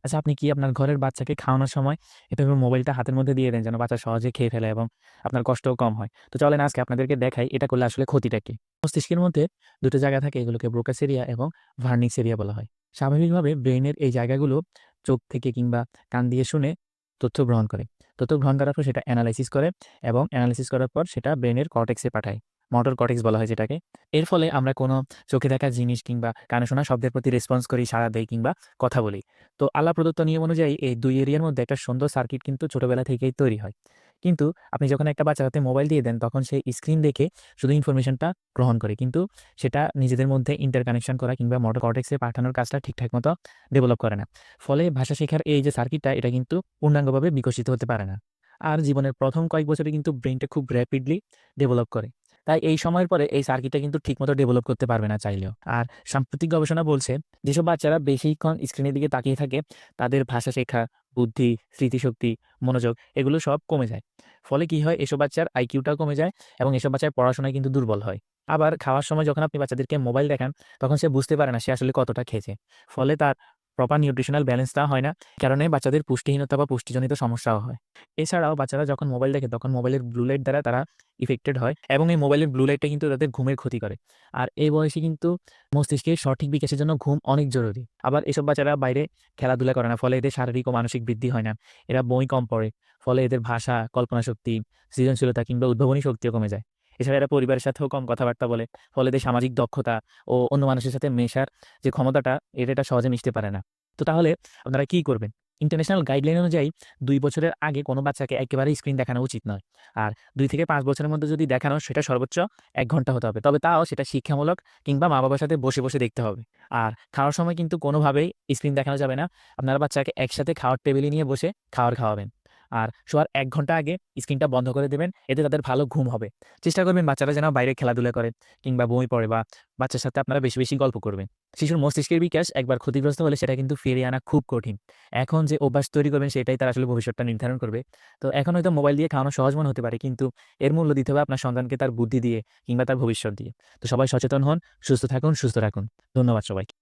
আচ্ছা, আপনি কি আপনার ঘরের বাচ্চাকে খাওয়ানোর সময় এভাবে মোবাইলটা হাতের মধ্যে দিয়ে দেন যেন বাচ্চা সহজে খেয়ে ফেলে এবং আপনার কষ্টও কম হয়? তো চলেন আজকে আপনাদেরকে দেখাই এটা করলে আসলে ক্ষতিটা কি? মস্তিষ্কের মধ্যে ২ টো জায়গা থাকে, এগুলোকে ব্রোকাস এরিয়া এবং ভার্নিক্স এরিয়া বলা হয়। স্বাভাবিকভাবে ব্রেইনের এই জায়গাগুলো চোখ থেকে কিংবা কান দিয়ে শুনে তথ্য গ্রহণ করে। তথ্য গ্রহণ করার পর সেটা এনালাইসিস করে এবং এনালাইসিস করার পর সেটা ব্রেইনের কর্টেক্সে পাঠায়। মোটর কর্টেক্স বলা হয় যেটাকে। এর ফলে আমরা কোনো চোখে দেখা জিনিস কিংবা কানে শোনা শব্দের প্রতি রেসপন্স করি, সাড়া দেই কিংবা কথা বলি। তো আল্লাহ প্রদত্ত নিয়ম অনুযায়ী এই ২ এরিয়ার মধ্যে একটা সুন্দর সার্কিট কিন্তু ছোটবেলা থেকেই তৈরি হয়। কিন্তু আপনি যখন একটা বাচ্চার হাতে মোবাইল দিয়ে দেন তখন সে স্ক্রিন দেখে শুধু ইনফরমেশনটা গ্রহণ করে। কিন্তু সেটা নিজেদের মধ্যে ইন্টারকানেকশন করা কিংবা মোটর কর্টেক্সে পাঠানোর কাজটা ঠিকঠাক মতো ডেভেলপ করে না। ফলে ভাষা শেখার এই যে সার্কিটটা এটা কিন্তু পূর্ণাঙ্গভাবে বিকশিত হতে পারে না। আর জীবনের ১ম কয়েক বছরে কিন্তু ব্রেইনটা খুব র‍্যাপিডলি ডেভেলপ করে। তাই এই সময়ের পরে এই সার্কিটটা কিন্তু ঠিকমতো ডেভেলপ করতে পারবে না চাইলেও। আর সাম্প্রতিক গবেষণা বলছে যেসব বাচ্চারা বেশিক্ষণ স্ক্রিনের দিকে তাকিয়ে থাকে তাদের ভাষা শেখা, বুদ্ধি, স্মৃতিশক্তি, মনোযোগ এগুলো সব কমে যায়। ফলে কি হয়, এসব বাচ্চার আইকিউটাও কমে যায় এবং এসব বাচ্চার পড়াশোনায় কিন্তু দুর্বল হয়। আবার খাওয়ার সময় যখন আপনি বাচ্চাদেরকে মোবাইল দেখান তখন সে বুঝতে পারে না সে আসলে কতটা খেয়েছে। ফলে তার প্রপার নিউট্রিশনাল ব্যালেন্সটা হয় না। কারণে বাচ্চাদের পুষ্টিহীনতা বা পুষ্টিজনিত সমস্যাও হয়। এছাড়াও বাচ্চারা যখন মোবাইল দেখে তখন মোবাইলের ব্লু লাইট দ্বারা তারা ইফেক্টেড হয় এবং এই মোবাইলের ব্লু লাইটটা কিন্তু তাদের ঘুমের ক্ষতি করে। আর এই বয়সে কিন্তু মস্তিষ্কের সঠিক বিকাশের জন্য ঘুম অনেক জরুরি। আবার এসব বাচ্চারা বাইরে খেলাধুলা করে না, ফলে এদের শারীরিক ও মানসিক বৃদ্ধি হয় না। এরা বই কম পড়ে। ফলে এদের ভাষা, কল্পনা শক্তি, সৃজনশীলতা কিংবা উদ্ভাবনী শক্তিও কমে যায়। এছাড়া এরা পরিবারের সাথেও কম কথাবার্তা বলে। ফলে এদের সামাজিক দক্ষতা ও অন্য মানুষের সাথে মেশার যে ক্ষমতাটা এটা সহজে মিশতে পারে না। তো তাহলে আপনারা কি করবেন? ইন্টারন্যাশনাল গাইডলাইন অনুযায়ী ২ বছরের আগে কোনো বাচ্চাকে একেবারেই স্ক্রিন দেখানো উচিত নয়। আর ২ থেকে ৫ বছরের মধ্যে যদি দেখানো সেটা সর্বোচ্চ ১ ঘন্টা হতে হবে। তবে তাও সেটা শিক্ষামূলক কিংবা মা-বাবার সাথে বসে দেখতে হবে। আর খাওয়ার সময় কিন্তু কোনোভাবেই স্ক্রিন দেখানো যাবে না। আপনারা বাচ্চাকে একসাথে খাওয়ার টেবিলে নিয়ে বসে খাওয়াবেন। আর শোয়ার ১ ঘন্টা আগে স্ক্রিনটা বন্ধ করে দেবেন। এতে তাদের ভালো ঘুম হবে। চেষ্টা করবেন বাচ্চারা যেন বাইরে খেলাধুলা করে কিংবা বই পড়ে বা বাচ্চার সাথে আপনারা বেশি গল্প করবেন। শিশুর মস্তিষ্কের বিকাশ একবার ক্ষতিগ্রস্ত হলে সেটা কিন্তু ফিরিয়ে আনা খুব কঠিন। এখন যে অভ্যাস তৈরি করবেন সেটাই তার আসলে ভবিষ্যৎটা নির্ধারণ করবে। তো এখন হয়তো মোবাইল দিয়ে খাওয়ানো সহজ মনে হতে পারে, কিন্তু এর মূল্য দিতে হবে আপনার সন্তানকে তার বুদ্ধি দিয়ে কিংবা তার ভবিষ্যৎ দিয়ে। তো সবাই সচেতন হন, সুস্থ থাকুন, সুস্থ রাখুন। ধন্যবাদ সবাইকে।